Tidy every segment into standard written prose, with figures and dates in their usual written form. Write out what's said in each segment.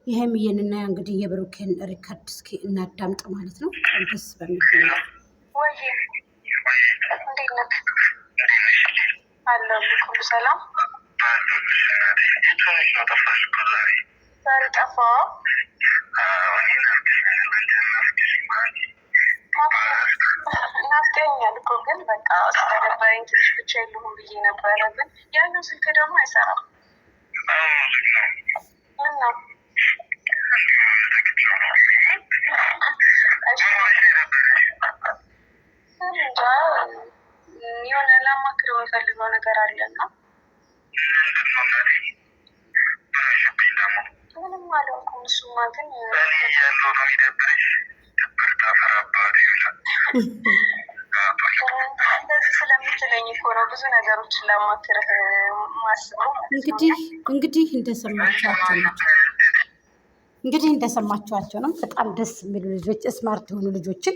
ይሄም ይሄንና እንግዲህ የብሩኬን ሪከርድ እስኪ እናዳምጥ ማለት ነው። ደስ በሚል ሰላም ዛሬ ጠፋ። ናፍቀኛል እኮ ግን በቃ ስለነበረኝ ትንሽ ብቻ የለሁም ብዬ ነበረ። ግን ያለው ስልክ ደግሞ አይሰራም። ምን ነው የሆነ ላማክረው የምፈልገው ነገር አለና ምንም አልሆንኩም። እሱማ ግን እንደዚህ ስለምትለኝ እኮ ነው ብዙ ነገሮችን ላማክርህ ማስበው። እንግዲህ እንደሰማችኋቸው ነው። በጣም ደስ የሚሉ ልጆች፣ ስማርት የሆኑ ልጆችን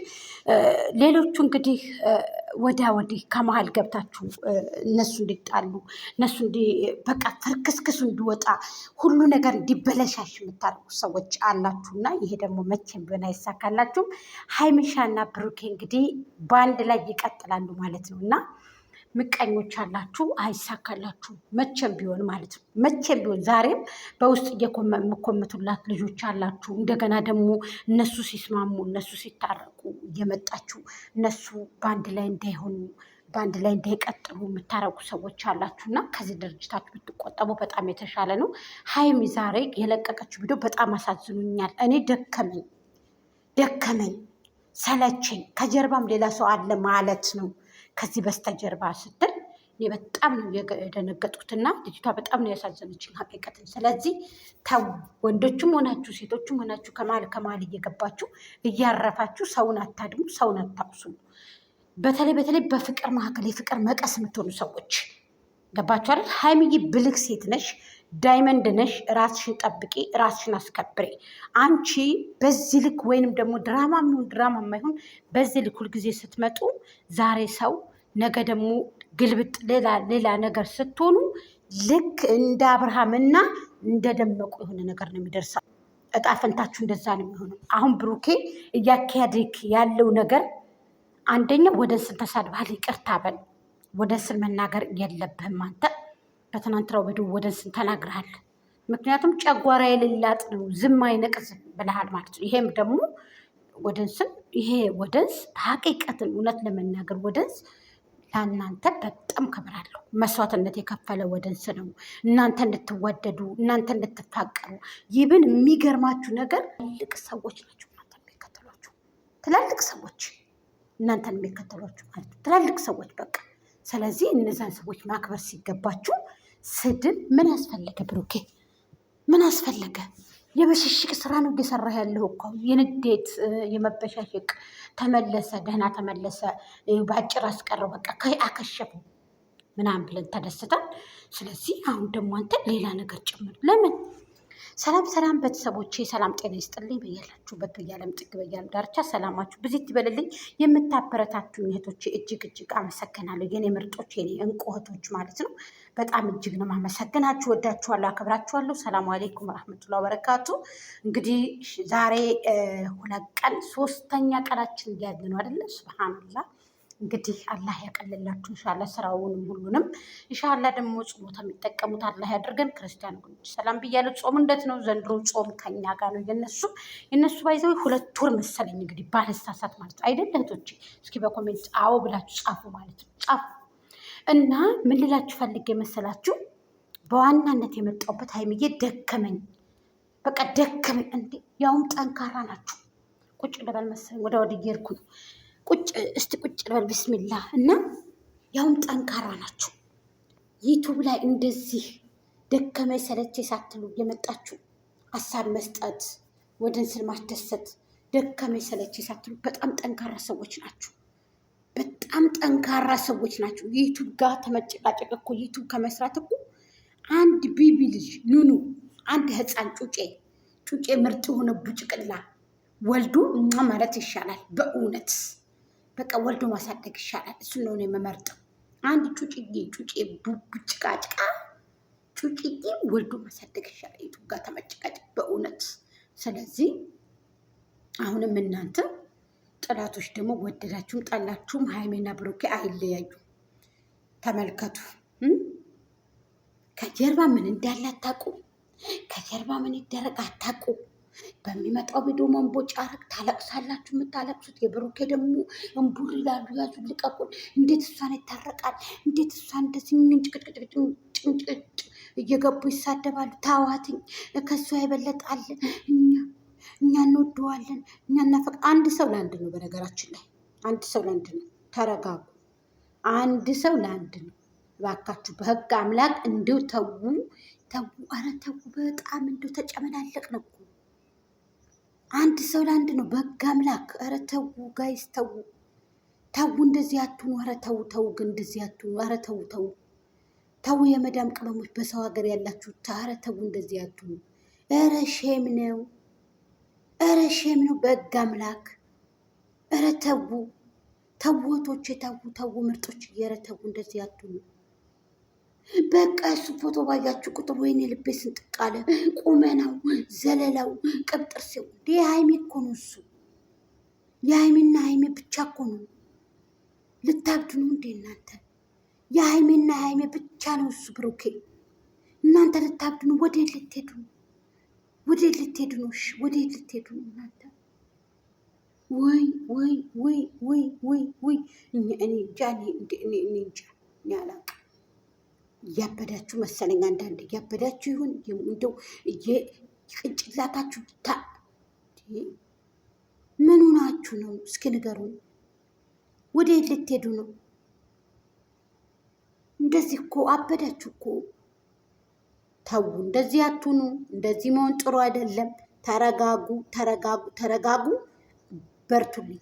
ሌሎቹ እንግዲህ ወዲያ ወዲህ ከመሀል ገብታችሁ እነሱ እንዲጣሉ እነሱ በቃ ፍርክስክሱ እንዲወጣ ሁሉ ነገር እንዲበለሻሽ የምታደርጉ ሰዎች አላችሁ እና ይሄ ደግሞ መቼም ቢሆን አይሳካላችሁም። ሀይሚሻና ብሩኬ እንግዲህ በአንድ ላይ ይቀጥላሉ ማለት ነው እና ምቀኞች አላችሁ፣ አይሳካላችሁ መቼም ቢሆን ማለት ነው። መቼም ቢሆን ዛሬም በውስጥ የምኮምቱላት ልጆች አላችሁ። እንደገና ደግሞ እነሱ ሲስማሙ እነሱ ሲታረቁ እየመጣችሁ እነሱ በአንድ ላይ እንዳይሆኑ በአንድ ላይ እንዳይቀጥሉ የምታረጉ ሰዎች አላችሁ እና ከዚህ ድርጅታችሁ ብትቆጠቡ በጣም የተሻለ ነው። ሀይሚ ዛሬ የለቀቀችው ቪዲዮ በጣም አሳዝኑኛል። እኔ ደከመኝ፣ ሰለቸኝ። ከጀርባም ሌላ ሰው አለ ማለት ነው ከዚህ በስተጀርባ ስትል እኔ በጣም ነው የደነገጥኩትና ልጅቷ በጣም ነው ያሳዘነችኝ ሀቂቀትን። ስለዚህ ተው፣ ወንዶችም ሆናችሁ ሴቶችም ሆናችሁ ከመሀል እየገባችሁ እያረፋችሁ ሰውን አታድሙ፣ ሰውን አታቁሱ። በተለይ በፍቅር መካከል የፍቅር መቀስ የምትሆኑ ሰዎች ገባችሁ አይደል? ሀይሚዬ ብልክ ሴት ነሽ፣ ዳይመንድ ነሽ። ራስሽን ጠብቂ፣ ራስሽን አስከብሬ። አንቺ በዚህ ልክ ወይንም ደግሞ ድራማ የማይሆን በዚህ ልክ ሁልጊዜ ስትመጡ ዛሬ ሰው ነገ ደግሞ ግልብጥ ሌላ ነገር ስትሆኑ ልክ እንደ አብርሃምና እንደ ደመቁ የሆነ ነገር ነው የሚደርሰው። እጣ ፈንታችሁ እንደዛ ነው የሚሆነው። አሁን ብሩኬ እያካሄድክ ያለው ነገር አንደኛ ወደ ስን ተሳድባል፣ ይቅርታ በል። ወደ ስን መናገር የለብህም አንተ። በትናንትናው ቪዲዮ ወደ ስን ተናግረሃል። ምክንያቱም ጨጓራ የሌላጥ ነው ዝም አይነቅዝም ብለሃል ማለት ነው። ይሄም ደግሞ ወደንስን ይሄ ወደንስ ሀቂቀትን እውነት ለመናገር ወደንስ ለእናንተ በጣም ክብር አለው። መስዋዕትነት የከፈለ ወደንስ ነው። እናንተ እንድትወደዱ እናንተ እንድትፋቀሩ ይብን የሚገርማችሁ ነገር ትልቅ ሰዎች ናቸው እናንተ የሚከተሏችሁ። ትላልቅ ሰዎች እናንተን የሚከተሏችሁ ማለት ነው። ትላልቅ ሰዎች በቃ። ስለዚህ እነዛን ሰዎች ማክበር ሲገባችሁ ስድብ ምን አስፈለገ? ብሩኬ ምን አስፈለገ? የበሽሽቅ ስራ ነው እየሰራ ያለው እኮ። የንዴት የመበሻሸቅ ተመለሰ፣ ደህና ተመለሰ፣ በአጭር አስቀረው፣ በቃ አከሸፉ ምናምን ብለን ተደስተን። ስለዚህ አሁን ደግሞ አንተ ሌላ ነገር ጭምር ለምን? ሰላም ቤተሰቦቼ፣ ሰላም ጤና ይስጥልኝ በያላችሁበት በያለም ጥግ በያለም ዳርቻ ሰላማችሁ ብዙ ይበልልኝ። የምታበረታቱኝ እህቶቼ እጅግ አመሰግናለሁ። የኔ ምርጦች፣ የኔ እንቁ እህቶች ማለት ነው። በጣም እጅግ ነው ማመሰግናችሁ። ወዳችኋለሁ፣ አከብራችኋለሁ። ሰላም አለይኩም ረህመቱላሂ ወበረካቱ። እንግዲህ ዛሬ 2 ቀን 3ኛ ቀናችን እያለ ነው አይደለ? ሱብሃንአላህ። እንግዲህ አላህ ያቀልላችሁ ኢንሻአላህ፣ ስራውንም ሁሉንም ኢንሻአላህ። ደግሞ ጾሙት የሚጠቀሙት አላህ ያድርገን። ክርስቲያን ወገኖች ሰላም ብያለሁ። ጾም እንዴት ነው ዘንድሮ? ጾም ከኛ ጋር ነው። የነሱ ባይዘው 2 ወር መሰለኝ እንግዲህ ባልሳሳት ማለት ነው አይደል እህቶቼ? እስኪ በኮሜንት አዎ ብላችሁ ጻፉ ማለት ነው፣ ጻፉ። እና ምን ልላችሁ ፈልጌ መሰላችሁ? በዋናነት የመጣሁበት ሀይሚዬ ደከመኝ፣ በቃ ደከመኝ። እንዴ ያውም ጠንካራ ናችሁ። ቁጭ ልበል መሰለኝ ወደ እየሄድኩ ነው። ቁጭ ልበል ቢስሚላ። እና ያውም ጠንካራ ናችሁ። ዩቱብ ላይ እንደዚህ ደከመኝ ሰለቼ ሳትሉ የመጣችሁ ሀሳብ መስጠት፣ ወደንስን ማስደሰት፣ ደከመኝ ሰለቼ ሳትሉ በጣም ጠንካራ ሰዎች ናችሁ። በጣም ጠንካራ ሰዎች ናቸው። ዩቱብ ጋር ተመጨቃጨቅ እኮ ዩቱብ ከመስራት እኮ አንድ ቢቢ ልጅ ኑኑ፣ አንድ ህፃን ጩጬ ምርጥ የሆነ ቡጭቅላ ወልዶ ማለት ይሻላል። በእውነት በቃ ወልዶ ማሳደግ ይሻላል። እሱን ነው የምመርጠው። አንድ ጩጬ ቡጭቃጭቃ ጩጬ ወልዶ ማሳደግ ይሻላል ዩቱብ ጋር ተመጨቃጨቅ በእውነት ስለዚህ አሁንም እናንተ ጥላቶች ደግሞ ወደዳችሁም ጠላችሁም ሀይሜና ብሩኬ አይለያዩ። ተመልከቱ። ከጀርባ ምን እንዳለ አታውቁ። ከጀርባ ምን ይደረግ አታውቁ። በሚመጣው ቪዲዮ መንቦጫረቅ ታለቅሳላችሁ። የምታለቅሱት የብሩኬ ደግሞ እንቡር ይላሉ። ያዙ ልቀቁን። እንዴት እሷን ይታረቃል? እንዴት እሷን እንደዚህ ጭንጭጭ እየገቡ ይሳደባሉ? ታዋትኝ ከእሷ ይበለጣል። እኛ እንወደዋለን። እኛ እናፈቅ አንድ ሰው ለአንድ ነው። በነገራችን ላይ አንድ ሰው ለአንድ ነው። ተረጋጉ። አንድ ሰው ለአንድ ነው። እባካችሁ በህግ አምላክ እንዲሁ ተዉ ተዉ። ኧረ ተዉ። በጣም እንዲሁ ተጨመላለቅን እኮ። አንድ ሰው ለአንድ ነው። በህግ አምላክ ኧረ ተዉ ጋይስ ተዉ ተዉ። እንደዚህ አትሁኑ። ኧረ ተዉ ተዉ። ግን እንደዚህ አትሁኑ። ኧረ ተዉ ተዉ ተዉ። የመዳም ቅመሞች በሰው ሀገር ያላችሁ ኧረ ተዉ እንደዚህ አትሁኑ። ኧረ ሼም ነው። ኧረ ሼም ነው። በህግ አምላክ ኧረ ተዉ ተውቶች ተዉ ተዉ። ምርጦች ኧረ ተዉ እንደዚህ አትሁኑ። በቃ እሱ ፎቶ ባያችሁ ቁጥር ወይኔ ልቤ ስንጥቅ አለ። ቁመናው፣ ዘለላው፣ ቅብጥር ሲው የሀይሜ እኮ ነው እሱ። የሀይሜና ሀይሜ ብቻ እኮ ነው። ልታብዱ ነው እንዴ እናንተ? የሀይሜና ሀይሜ ብቻ ነው እሱ ብሩኬ። እናንተ ልታብዱ ነው። ወዴት ልትሄዱ ነው? ወዴት ልትሄዱ ነው? እሺ ወዴት ልትሄዱ ነው እናንተ? ወይ ወይ ወይ ወይ ወይ ወይ እኔ እንጃ እኔ እንጃ እኔ አላውቅም። እያበዳችሁ መሰለኝ። አንዳንድ እያበዳችሁ ይሁን እንደው ቅንጭላታችሁ ምኑ ናችሁ ነው? እስኪ ንገሩን። ወዴት ልትሄዱ ነው? እንደዚህ እኮ አበዳችሁ እኮ። ተዉ፣ እንደዚህ አትሁኑ። እንደዚህ መሆን ጥሩ አይደለም። ተረጋጉ፣ ተረጋጉ፣ ተረጋጉ። በርቱልኝ።